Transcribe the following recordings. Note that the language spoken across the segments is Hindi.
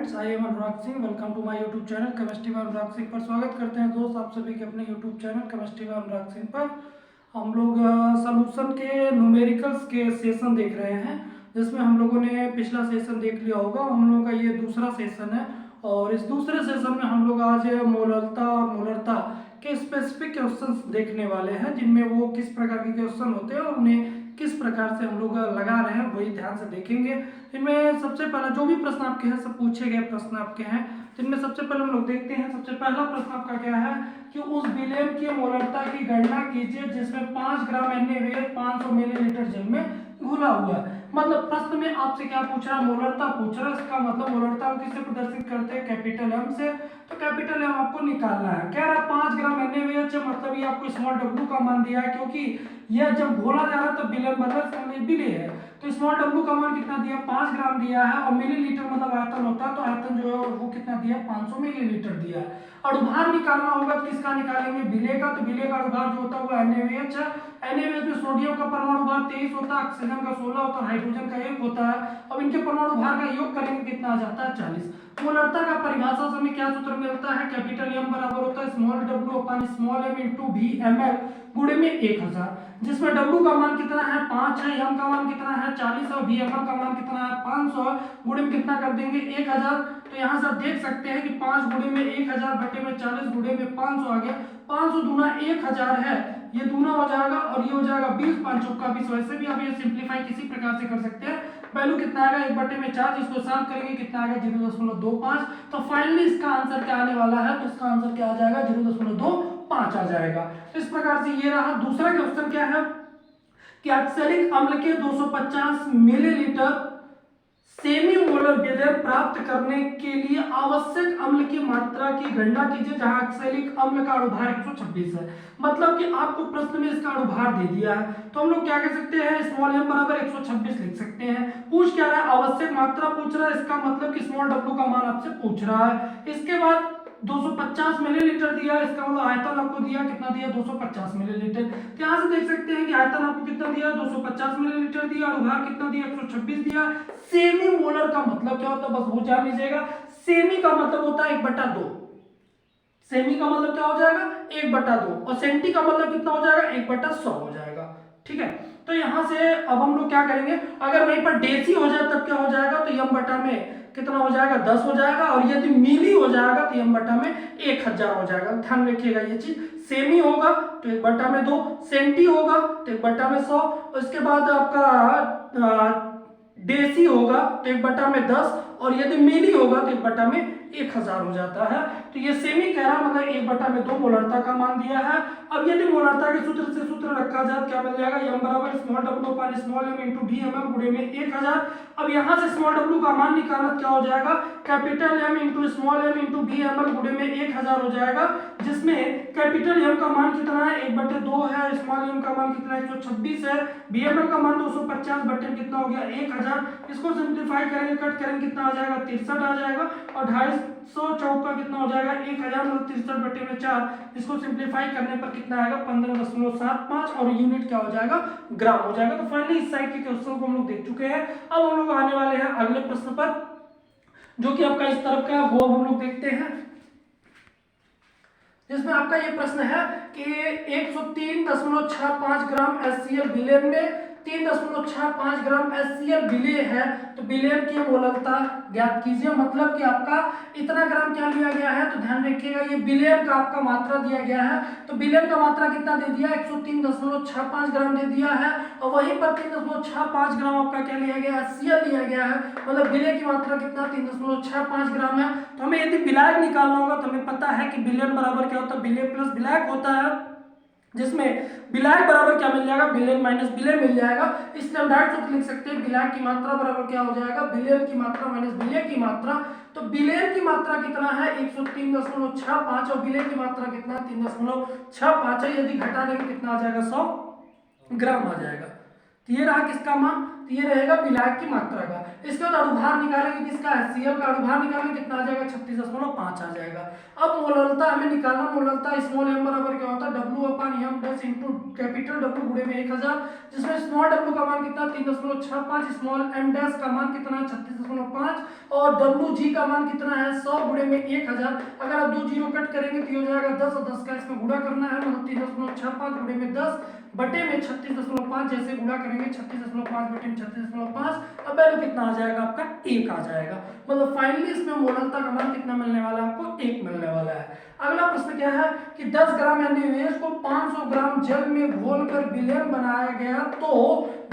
Friends, I am Anurag Singh. Welcome to my YouTube channel chemistry by Anurag Singh पर। स्वागत करते हैं दोस्त आप सभी के अपने YouTube channel chemistry by Anurag Singh पर। हम लोग सॉल्यूशन के न्यूमेरिकल्स के सेशन देख रहे हैं, जिसमें हम लोगों ने पिछला सेशन देख लिया होगा। हम लोगों का ये दूसरा सेशन है और इस दूसरे सेशन में हम लोग आज मोलरता और मोलरता के स्पेसिफिक क्वेश्चंस देखने वाले हैं, जिनमें वो किस प्रकार के क्वेश्चन होते हैं और उन्हें किस प्रकार से हम लोग लगा रहे हैं वही ध्यान से देखेंगे। इनमें सबसे पहला जो भी प्रश्न आपके हैं सब पूछे गए प्रश्न आपके हैं, जिनमें सबसे पहले हम लोग देखते हैं। सबसे पहला प्रश्न आपका क्या है कि उस विलेन की मोलरता की गणना कीजिए जिसमें 5 ग्राम NaOH 500 मिलीलीटर जल में घुला हुआ है। मतलब प्रश्न में आपसे क्या पूछ रहा है, मोलरता पूछ रहा है। इसका मतलब मोलरता को किससे प्रदर्शित करते हैं, कैपिटल M से। तो कैपिटल M आपको निकालना है। कह रहा है 5 ग्राम NaOH, मतलब ये आपको स्मॉल w का मान दिया है, क्योंकि यह जब घोला जा रहा है तो विलेन मतलब विले है। तो स्मॉल w का मान कितना दिया, 5 ग्राम दिया है। और मिलीलीटर मतलब आयतन होता है, तो आयतन जो है वो कितना दिया, 500 मिलीलीटर दिया है। अणुभार निकालना होगा तो किसका निकालेंगे, विले का। तो विले का अणुभार जो होता है वो NaOH है। NaOH में सोडियम का परमाणु भार 23 होता है, ऑक्सीजन का 16 होता है, हाइड्रोजन का 1 होता है। अब इनके परमाणु भार का योग करेंगे कितना आ जाता है, 40। मोलरता का परिभाषा से हमें क्या सूत्र मिलता है, कैपिटल M बराबर होता है small w upon small m into VmL गुणे में 1000, जिसमें w का मान कितना है 5 है, m का मान कितना है 40 और VmL का मान कितना है 500 गुणे में कितना कर देंगे 1000। तो यहाँ से आप देख सकते हैं कि 5 गुणे में 1000 बटे में 40 गुणे में 500 आ गया। 500 दूना 1000 है, ये दूना हो जाएगा और ये हो जाएगा 20 5 चौका 20। वैसे भी आप ये सिंप्लीफाई किसी प्रकार से कर सकते हैं। वैल्यू कितना आएगा 1 बटे में 4, इसको सॉल्व करेंगे कितना आएगा 0.25। तो फाइनली इसका आंसर क्या आने वाला है, तो इसका आंसर क्या आ जाएगा 0.25 आ जाएगा। तो इस प्रकार से ये रहा। दूसरा क्वेश्चन क्या है कि एक्सेलिक अम्ल के 250 मिलीलीटर सेमी मोलर विलेन प्राप्त करने के लिए आवश्यक अम्ल की मात्रा की गणना कीजिए, जहां एक्सेलिक अम्ल का अणुभार 126 है। मतलब कि आपको प्रश्न में इसका अणुभार दे दिया है, तो हम लोग क्या कह सकते हैं, स्मॉल m बराबर 126 लिख सकते हैं। पूछ क्या रहा है, आवश्यक मात्रा पूछ रहा है, इसका मतलब कि स्मॉल w का मान आपसे पूछ रहा है। इसके बाद 250 मिलीलीटर दिया, इसका मतलब आयतन आपको दिया कितना दिया 250 मिलीलीटर। तो यहाँ से देख सकते हैं कि आयतन आपको कितना दिया 250 मिलीलीटर दिया, अणुभार कितना दिया 126 दिया। सेमी मोलर का मतलब क्या होता है, बस वो जान लीजिएगा। सेमी का मतलब होता है 1/2। सेमी का मतलब क्या हो जाएगा 1/2, और सेंटी का मतलब कितना हो जाएगा 1/100 हो जाएगा। ठीक है, तो यहां से अब हम लोग क्या करेंगे, अगर वहीं पर डेसी हो जाए तब क्या हो जाएगा, तो m बटा में कितना हो जाएगा 10 हो जाएगा, और यदि मिली हो जाएगा तो m बटा में 1000 हो जाएगा। ध्यान रखिएगा ये चीज। सेमी होगा तो 1 बटा में 2, सेंटी होगा तो 1 बटा में 100, उसके बाद आपका डेसी होगा तो 1 बटा में 10, और यदि मिली होगा तो 1 बटा में 1000 हो जाता है। तो ये सेमी कह रहा मतलब 1 बटा में 2 मोलरता का मान दिया है। अब यदि मोलरता के सूत्र से सूत्र रखा जाए क्या मिल जाएगा, m बराबर small w upon small m into VmL गुणे में 1000। अब यहाँ से स्मॉल w का मान निकालना क्या हो जाएगा, capital M into small m into VmL गुणे में 1000 हो जाएगा, जिसमें कैपिटल M का मान कितना है 1/2 है, स्मॉल m का मान कितना है 126 है, VmL का मान 250 बटे कितना हो गया 1000। इसको सिंप्लीफाई करेंगे, कट करेंगे कितना आ जाएगा 63 आ जाएगा, और 250 चौका कितना हो जाएगा 1000 मतलब 63 बटे में 4। इसको सिंप्लीफाई करने पर कितना आएगा 15.75, और यूनिट क्या हो जाएगा ग्राम हो जाएगा। तो फाइनली इस साइड के क्वेश्चन को हम लोग देख चुके हैं। अब हम लोग आने वाले हैं अगले प्रश्न पर, जो कि आपका इस तरफ का है, वो हम लोग देखते हैं, जिसमें आपका ये प्रश्न है कि 103.65 ग्राम HCl विलेन में 3.65 ग्राम HCl विलेय है, तो विलेन की मोलरता ज्ञात कीजिए। मतलब कि आपका इतना ग्राम क्या लिया गया है, तो ध्यान रखिएगा ये विलेन का आपका मात्रा दिया गया है। तो विलेन का मात्रा कितना दे दिया 103.65 ग्राम दे दिया है, और वहीं पर 3.65 ग्राम आपका क्या लिया गया HCl लिया गया है। मतलब विलेय की मात्रा कितना 3.65 ग्राम है। तो हमें यदि विलायक निकालना होगा तो हमें पता है कि विलेन बराबर क्या होता है, विलेय प्लस विलायक होता है, जिसमें विलायक बराबर क्या मिल जाएगा, विलेन माइनस विलेय मिल जाएगा। इसलिए हम डायरेक्ट सूत्र लिख सकते हैं विलायक की मात्रा बराबर क्या हो जाएगा, विलेन की मात्रा माइनस विलेय की मात्रा। तो विलेन की मात्रा कितना है 103.65, और विलेय की मात्रा कितना 3.65 है। यदि घटा देंगे कितना आ जाएगा 100 ग्राम आ जाएगा। तो ये रहा किसका मान, तो ये रहेगा विलायक की मात्रा का। इसके बाद अणुभार निकालेंगे किसका, HCl का अणुभार निकालेंगे, कितना आ जाएगा 36.5 आ जाएगा। अब मोलरता हमें निकालना, मोलरता स्मॉल m बराबर क्या होता है W/m dash into capital W गुणे में 1000, जिसमें स्मॉल w का मान कितना 3.65, स्मॉल m डैश का मान कितना है 36.5 और Wg का मान कितना है 100 गुणे में 1000। अगर आप दो जीरो कट करेंगे तो ये हो जाएगा 10 और 10 का इसमें गुणा करना है, मतलब 3.65 गुणे में 10 बटे में 36.5, जैसे गुणा करेंगे 36.5 बटे में 36.5, अब वैल्यू कितना आ जाएगा आपका 1 आ जाएगा। मतलब फाइनली इसमें मोलरता का मान कितना मिलने वाला है आपको 1 मिलने वाला है। अगला प्रश्न क्या है कि 10 ग्राम NaOH को 500 ग्राम जल में घोलकर विलयन बनाया गया तो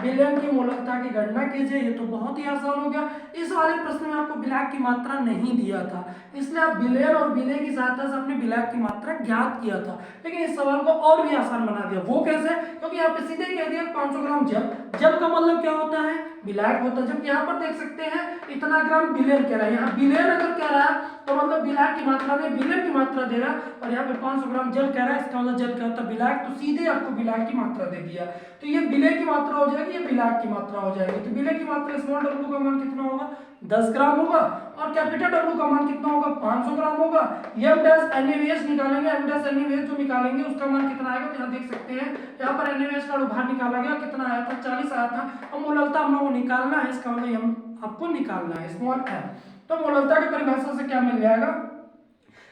विलयन की मोलरता की गणना कीजिए। ये तो बहुत ही आसान हो गया। इस वाले प्रश्न में आपको विलायक की मात्रा नहीं दिया था, इसलिए आप विलयन और विलय की सहायता से अपने विलायक की मात्रा ज्ञात किया था, लेकिन इस सवाल को और भी आसान बना दिया। वो कैसे, क्योंकि यहाँ पे सीधे कह दिया 500 ग्राम जल, जल का मतलब क्या होता है विलायक होता है। जब यहाँ पर देख सकते हैं इतना ग्राम विलयन कह रहा है, यहाँ विलयन अगर कह रहा है तो मतलब विलायक की मात्रा में विलयन की मात्रा दे रहा है, और यहाँ पे 500 ग्राम जल कह रहा है, इसका मतलब जल क्या होता है विलायक, तो सीधे आपको विलायक की मात्रा दे दिया। तो ये विलय की मात्रा हो जाएगी, ये विलायक की मात्रा हो जाएगी। तो विलय की मात्रा स्मॉल w का मान कितना होगा 10 ग्राम होगा, और कैपिटल W का मान कितना होगा 500 ग्राम होगा। m डैश NaOH निकालेंगे, m डैश NaOH जो निकालेंगे उसका मान कितना आएगा, तो यहाँ देख सकते हैं यहाँ पर NaOH का अणुभार निकाला गया, कितना आया था 40 आया था। अब मोलरता हम लोगों को निकालना है, इसका मतलब हम आपको निकालना है स्मॉल m। तो मोलरता की परिभाषा से क्या मिल जाएगा,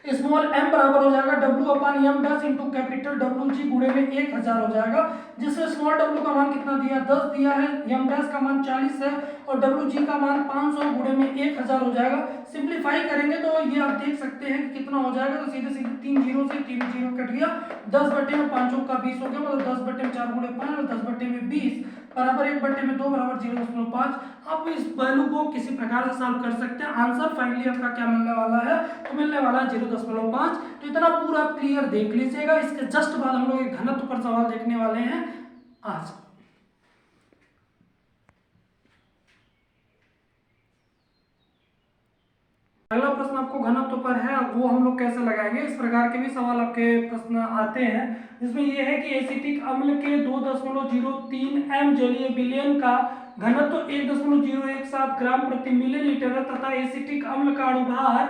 स्मॉल m बराबर हो जाएगा W/m dash into capital Wg गुणे में 1000 हो जाएगा, जिसमें स्मॉल w का मान कितना दिया 10 दिया है, m डैश का मान 40 है और Wg का मान 500 गुणे में 1000 हो जाएगा। सिंप्लीफाई करेंगे तो ये आप देख सकते हैं कि कितना हो जाएगा, तो सीधे सीधे 3 जीरो से 3 जीरो कट गया, 10 बटे में 5 का 20 हो गया, मतलब 10 बटे में 4 गुणे 5 और 10 बटे में 20 बराबर 1 बटे में 2 बराबर 0.5। आप इस वैल्यू को किसी प्रकार से सॉल्व कर सकते हैं। आंसर फाइनली आपका क्या मिलने वाला है, तो मिलने वाला है 0.5। तो इतना पूरा क्लियर देख लीजिएगा। इसके जस्ट बाद हम लोग एक घनत्व पर सवाल देखने वाले हैं आज। अगला प्रश्न आपको घनत्व पर है, वो हम लोग कैसे लगाएंगे। इस प्रकार के भी सवाल आपके प्रश्न आते हैं, जिसमें यह है कि एसिटिक अम्ल के 2.03 m जलीय विलयन का घनत्व 1.017 ग्राम प्रति मिलीलीटर है तथा एसिटिक अम्ल का अणुभार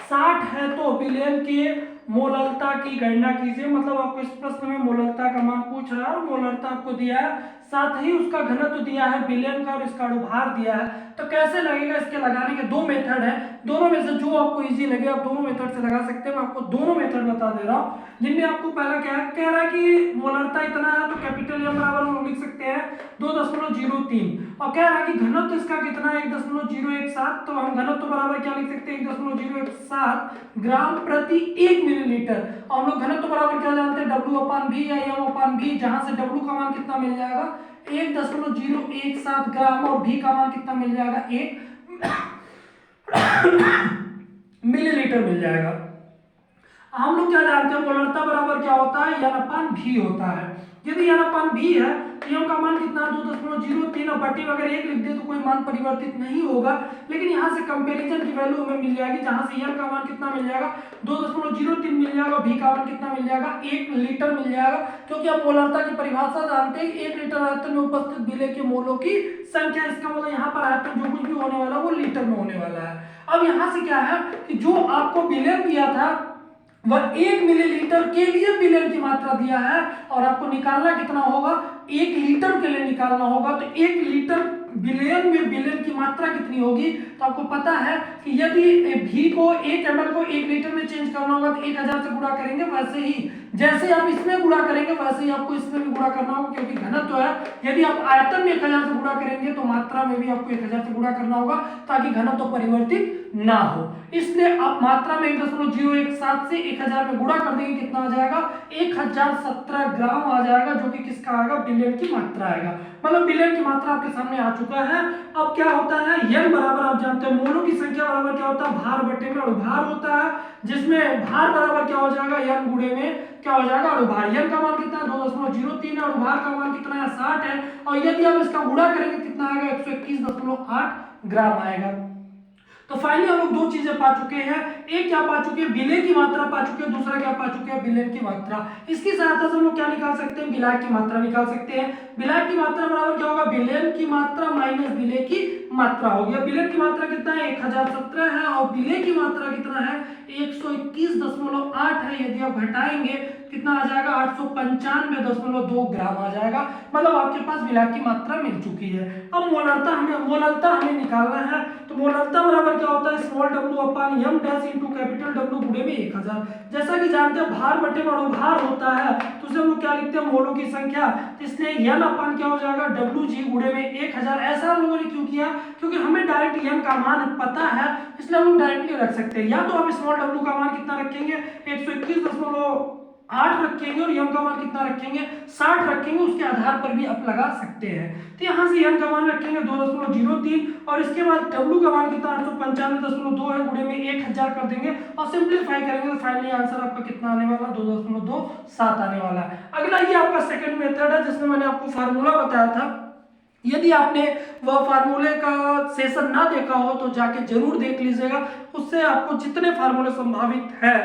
60 है, तो विलयन के मोलरता की गणना कीजिए। मतलब आपको इस प्रश्न में मोलरता का मान पूछ रहा है और मोलरता आपको दिया है, साथ ही उसका घनत्व दिया है विलयन का और इसका अणुभार दिया है। तो कैसे लगेगा, इसके लगाने के दो मेथड है, दोनों में से जो आपको इजी लगे आप दोनों मेथड से लगा सकते हैं। मैं आपको दोनों मेथड बता दे रहा हूँ, जिनमें आपको पहला क्या है, कह रहा है कि मोलरता इतना है तो कैपिटल M बराबर हम लिख सकते हैं 2.03, और कह रहा है कि घनत्व इसका कितना है 1.017, तो हम घनत्व बराबर क्या लिख सकते हैं 1.017 ग्राम प्रति 1 मिलीलीटर। और हम लोग घनत्व बराबर क्या जानते हैं W/V या M/V, जहां से W का मान कितना मिल जाएगा 1.017 ग्राम और V का मान कितना मिल जाएगा 1 मिलीलीटर मिल जाएगा। हम लोग क्या जानते हैं मोलरता बराबर क्या होता है N/V होता है। यदि N/V है तो M का मान कितना 2.03 और बटे अगर 1 लिख दे तो कोई मान परिवर्तित नहीं होगा, लेकिन यहाँ से कंपैरिजन की वैल्यू हमें मिल जाएगी, जहां से M का मान कितना मिल जाएगा 2.03 मिल जाएगा, V का मान कितना मिल जाएगा 1 लीटर मिल जाएगा। क्योंकि आप मोलरता की परिभाषा जानते हैं 1 लीटर आयतन में उपस्थित विलय के मोलों की संख्या, इसका मतलब यहाँ पर आयतन जो कुछ भी होने वाला है वो लीटर में होने वाला है। अब यहाँ से क्या है कि जो आपको विलयन दिया था वह 1 मिलीलीटर के लिए विलयन की मात्रा दिया है, और आपको निकालना कितना होगा 1 लीटर के लिए निकालना होगा। तो 1 लीटर विलयन में विलयन की मात्रा कितनी होगी, तो आपको पता है कि यदि V को 1 ml को 1 लीटर में चेंज करना होगा तो 1000 से गुणा करेंगे, वैसे ही जैसे आप इसमें गुणा करेंगे वैसे ही आपको इसमें भी गुणा करना होगा, क्योंकि घनत्व है। यदि आप आयतन में 1000 से गुणा करेंगे तो मात्रा में भी आपको 1000 से गुणा करना होगा, ताकि घनत्व परिवर्तित ना हो। इसलिए आप मात्रा में 1.017 से 1000 में गुणा कर देंगे, कितना आ जाएगा 1017 ग्राम आ जाएगा, जो कि किसका आएगा विलयन की मात्रा आएगा। मतलब विलयन की मात्रा आपके सामने आ चुका है। अब क्या होता है N बराबर आप जानते हैं मोलों की संख्या बराबर क्या होता है भार बटे में अणुभार होता है, जिसमें भार बराबर क्या हो जाएगा N गुणे में क्या हो जाएगा अणुभार। N का मान कितना है 2.03 है, अणुभार का मान कितना है 60 है, और यदि आप इसका गुणा करेंगे कितना आएगा 121.8 ग्राम आएगा। तो फाइनली हम लोग दो चीजें पा चुके हैं, एक क्या पा चुके हैं, विलय की मात्रा पा चुके हैं, दूसरा क्या पा चुके हैं, विलयन की मात्रा। इसकी सहायता से हम लोग क्या निकाल सकते हैं, विलायक की मात्रा निकाल सकते हैं। विलायक की मात्रा बराबर क्या होगा, विलयन की मात्रा माइनस विलय की मात्रा होगी। अब विलयन की मात्रा कितना है, 1017 है, और विलय की मात्रा कितना है, 121.8 है। यदि आप घटाएंगे कितना आ जाएगा, 895.2 ग्राम आ जाएगा। मतलब आपके पास विलायक की मात्रा मिल चुकी है। अब मोलरता हमें निकालना है। तो मोलरता बराबर क्या होता है, स्मॉल w अपान m dash into capital W गुणे में 1000। जैसा कि जानते हैं भार बटे में अणुभार होता है, तो उसे हम लोग क्या लिखते हैं, मोलों की संख्या। तो इसलिए n अपान क्या हो जाएगा, WG गुणे में 1000। ऐसा हम लोगों ने क्यों किया, क्योंकि हमें डायरेक्ट m का मान पता है, इसलिए हम लोग डायरेक्टली रख सकते हैं। या तो हम स्मॉल w का मान कितना रखेंगे, 121.8 रखेंगे, और m का मान कितना रखेंगे, 60 रखेंगे। उसके आधार पर भी आप लगा सकते हैं। तो यहाँ से m का मान रखेंगे 2.03, और इसके बाद w का मान कितना 895.2 है, गुणे में 1000 कर देंगे और सिंपलीफाई करेंगे तो फाइनली आंसर आपका कितना आने वाला, 2.27 आने वाला है। अगला ये आपका सेकंड मेथड है, जिसमें मैंने आपको फार्मूला बताया था। यदि आपने वह फार्मूले का सेशन ना देखा हो तो जाके जरूर देख लीजिएगा, उससे आपको जितने फार्मूले संभावित है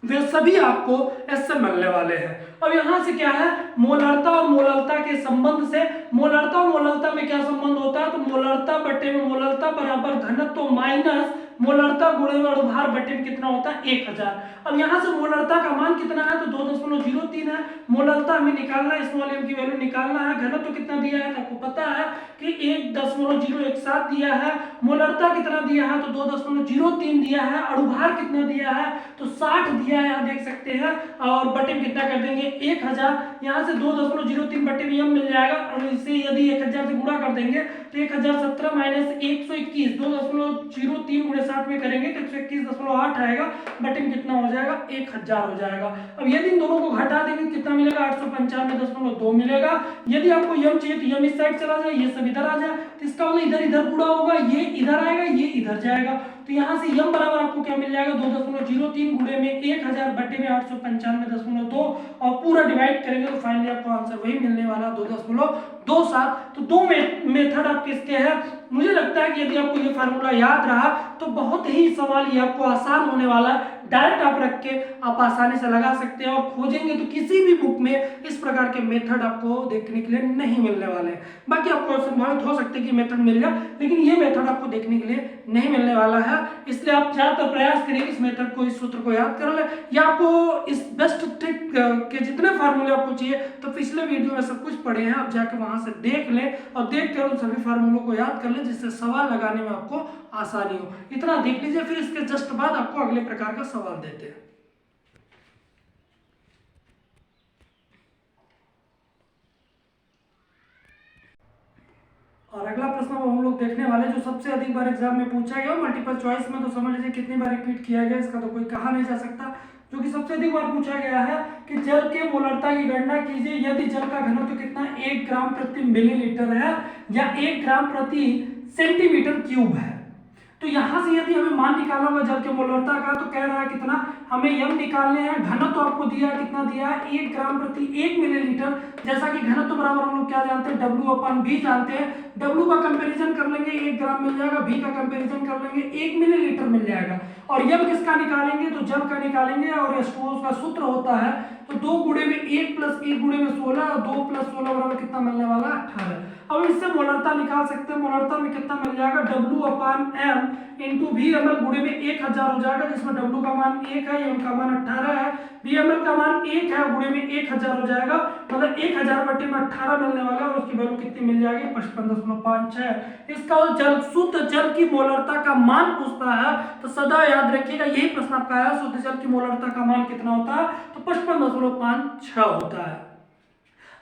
वे सभी आपको इससे मिलने वाले हैं। अब यहां से क्या है, मोलरता और मोलरता के संबंध से, मोलरता और मोलरता में क्या संबंध होता है, तो मोलरता बटे में मोलरता बराबर घनत्व माइनस मोलरता गुणे में अणुभार बटे में कितना होता है, 1000। अब यहां से मोलरता का मान कितना है, तो 2.03 है। मोलरता हमें निकालना है, स्मॉल m की वैल्यू निकालना है। घनत्व कितना दिया है, तो आपको पता है कि 1.017 दिया है। मोलरता कितना दिया है, तो 2.03 दिया है। अणुभार कितना दिया है, तो 60 दिया है, यहाँ देख सकते हैं। और बटे में कितना कर देंगे, 1000। यहाँ से 2.03 बटे में m मिल जाएगा, और इसे यदि 1000 से गुणा कर देंगे तो 1017 माइनस 121, 2.03 गुणे 60 में करेंगे तो 121.8 आएगा। बटे में कितना हो जाएगा, 1000 हो जाएगा। अब यदि इन दोनों को घटा देंगे कितना मिलेगा, 895.2 मिलेगा। यदि आपको m चाहिए तो m इस साइड चला जाए, ये सब इधर आ जाए, तो इसका मतलब इधर इधर गुणा होगा, ये इधर आएगा, ये इधर जाएगा। तो यहाँ से m बराबर आपको क्या मिल जाएगा, 2.03 गुणे में 1000 बटे में 895.2, और पूरा डिवाइड करेंगे तो फाइनली आपको आंसर वही मिलने वाला, 2.27। तो दो मेथड आपके इसके हैं। मुझे लगता है कि यदि आपको ये फार्मूला याद रहा तो बहुत ही सवाल ये आपको आसान होने वाला है। डायरेक्ट आप रख के आप आसानी से लगा सकते हैं, और खोजेंगे तो किसी भी बुक में इस प्रकार के मेथड आपको देखने के लिए नहीं मिलने वाले हैं। बाकी आपको संभावित हो सकता है कि मेथड मिल जाए, लेकिन ये मेथड आपको देखने के लिए नहीं मिलने वाला है। इसलिए आप ज्यादातर प्रयास करिए इस मेथड को, इस सूत्र को याद कर ले, या आपको इस बेस्ट ट्रिक के जितने फार्मूले आपको चाहिए तो पिछले वीडियो में सब कुछ पढ़े हैं, आप जाके वहां से देख लें और देख कर उन सभी फार्मूलों को याद कर लें, जिससे सवाल लगाने में आपको आसानी हो। इतना देख लीजिए, फिर इसके जस्ट बाद आपको अगले प्रकार का सवाल देते हैं। और अगला प्रश्न हम लोग देखने वाले, जो सबसे अधिक बार एग्जाम में पूछा गया, मल्टीपल चॉइस में तो समझ लीजिए कितनी बार रिपीट किया गया इसका तो कोई कहा नहीं जा सकता। जो कि सबसे अधिक बार पूछा गया है कि जल के मोलरता की गणना कीजिए यदि जल का घनत्व कितना 1 ग्राम प्रति मिलीलीटर है या 1 ग्राम प्रति सेंटीमीटर क्यूब है। तो यहां से यदि हमें मान निकालना होगा जल के मोलरता का, तो कह रहा है कितना, हमें यम निकालने हैं। घनत्व आपको दिया है, कितना दिया है, 1 ग्राम प्रति 1 मिलीलीटर। जैसा कि घनत्व बराबर हम लोग क्या जानते हैं, W/V जानते हैं। W का कंपैरिजन कर लेंगे, 1 ग्राम मिल जाएगा। V का कंपैरिजन कर लेंगे, 1 मिलीलीटर मिल जाएगा। और यम किसका निकालेंगे, तो जल का निकालेंगे, और H2O का सूत्र होता है तो 2 गुणे में 1 प्लस 1 गुणे में 16, और 2 प्लस 16 बराबर कितना मिलने वाला, 18। अब इससे मोलरता निकाल सकते हैं। मोलरता में कितना मिल जाएगा, W/M इंटू VmL गुणे में 1000 हो जाएगा, जिसमें W का मान 1 है, M का मान 18 है, VmL का मान 1 है, गुणे में 1000 हो जाएगा। मतलब 1000 बटे में 18 मिलने वाला है, और उसकी वैल्यू कितनी मिल जाएगी, 55.56। इसका जल, शुद्ध जल की मोलरता का मान पूछता है तो सदा याद रखिएगा, यही प्रश्न आपका है, शुद्ध जल की मोलरता का मान कितना होता है, तो 55.56 होता है।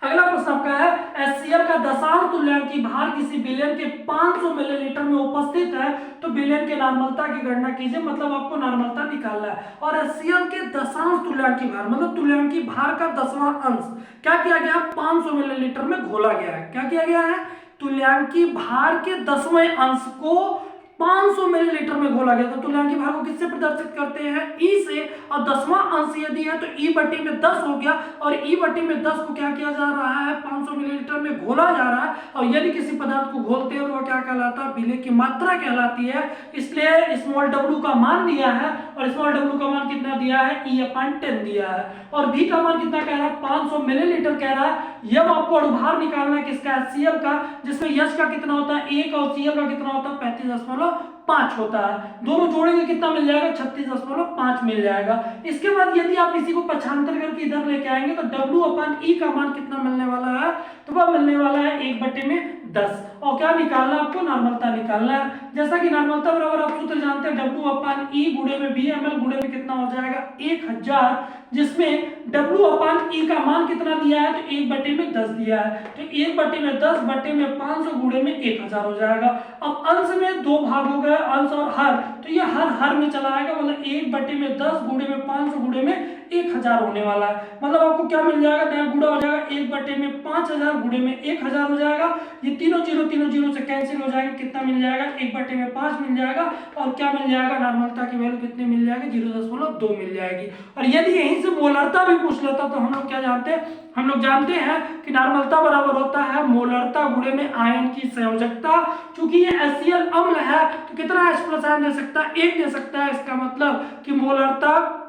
अगला प्रश्न आपका है, HCl का दशांश तुल्यांकी भार किसी विलयन के 500 मिलीलीटर में उपस्थित है तो विलयन के नॉर्मलता की गणना कीजिए। मतलब आपको नॉर्मलता निकालना है, और HCl के दशांश तुल्यांकी भार मतलब तुल्यांकी भार का 10वां अंश क्या किया गया, 500 मिलीलीटर में घोला गया है। क्या किया गया है, तुल्यांकी भार के 10वें अंश को 500 मिलीलीटर में घोला गया था। तुल्यांकी भार को किससे प्रदर्शित करते हैं? ई से, और 10वां अंश यदि है तो ई बट्टी में 10 हो गया, और ई बट्टी में 10 को क्या किया जा रहा है? 500 मिलीलीटर में घोला जा रहा है। और यदि किसी पदार्थ को घोलते हैं तो वह क्या कहलाता है? विलेय की मात्रा कहलाती है। इसलिए स्मॉल डब्ल्यू का मान दिया है, और स्मॉल डब्ल्यू का मान कितना दिया है? E/10 दिया है। और V का मान कितना कह रहा है? 500 मिलीलीटर कह रहा है। जब आपको अणुभार निकालना है किसका? Cl का, जिसमें H का कितना होता है? 1, और Cl का कितना होता है? 35.5 होता है। दोनों जोड़ेंगे कितना मिल जाएगा? 36.5 मिल जाएगा। इसके बाद यदि आप इसी को पक्षांतर करके इधर लेके आएंगे तो W/E का मान कितना मिलने वाला है? तो वह मिलने वाला है 1/10। और क्या निकालना? आपको नॉर्मलता निकालना है। जैसा कि नॉर्मलता बराबर आप सूत्र जानते हैं, W/E गुणे में VmL गुणे में कितना हो जाएगा? 1000, जिसमें W/E का मान कितना दिया है? तो 1/10 दिया है। तो 1/10 बटे में 500 गुणे में 1000 हो जाएगा। अब अंश में दो भाग हो गए, अंश और हर, तो ये हर में चला आएगा, मतलब 1/10 गुणे में 500 गुणे में 1000 होने वाला है। मतलब आपको क्या मिल जाएगा? दाएं गुणा हो जाएगा, 1/5000 गुणे में 1000 हो जाएगा। ये तीनों जीरो से कैंसिल हो जाएंगे, कितना मिल जाएगा? 1/5 मिल जाएगा। और क्या मिल जाएगा? नॉर्मलता की वैल्यू कितनी मिल जाएगी? 0.2 मिल जाएगी। और यदि यहीं से मोलरता भी पूछ लेता तो हम लोग क्या जानते हैं? हम लोग जानते हैं कि नॉर्मलता बराबर होता है मोलरता गुणे में आयन की संयोजकता। चूंकि ये HCl अम्ल है तो कितना H+ आयन दे सकता है? 1 दे सकता है। इसका मतलब कि मोलरता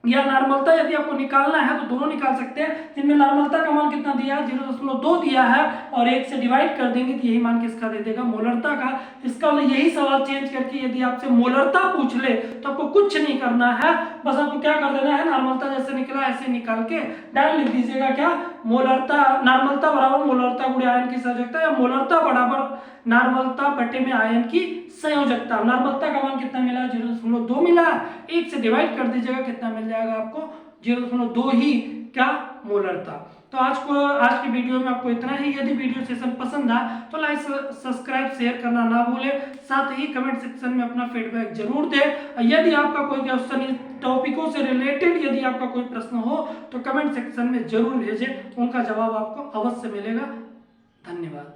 या नॉर्मलता यदि आपको निकालना है तो दोनों निकाल सकते हैं, जिनमें नॉर्मलता का मान कितना दिया है? 0.2 दिया है, और 1 से डिवाइड कर देंगे तो यही मान किसका दे देगा? मोलरता का। इसका मतलब यही सवाल चेंज करके यदि आपसे मोलरता पूछ ले तो आपको कुछ नहीं करना है, बस आपको क्या कर देना है? नॉर्मलता जैसे निकला ऐसे निकाल के डायरेक्ट लिख दीजिएगा क्या? मोलरता, नॉर्मलता बराबर मोलरता गुणे आयन की संयोजकता, या मोलरता बराबर नॉर्मलता बटे में आयन की संयोजकता। नॉर्मलता का मान कितना मिला? 0.2 मिला। 1 से डिवाइड कर दीजिएगा, कितना मिल जाएगा आपको? 0.2 ही क्या? मोलरता। तो आज की वीडियो में आपको इतना ही। यदि वीडियो सेशन पसंद आए तो लाइक, सब्सक्राइब, शेयर करना ना भूलें। साथ ही कमेंट सेक्शन में अपना फीडबैक जरूर दें। यदि आपका कोई क्वेश्चन इस टॉपिकों से रिलेटेड यदि आपका कोई प्रश्न हो तो कमेंट सेक्शन में जरूर भेजें, उनका जवाब आपको अवश्य मिलेगा। धन्यवाद।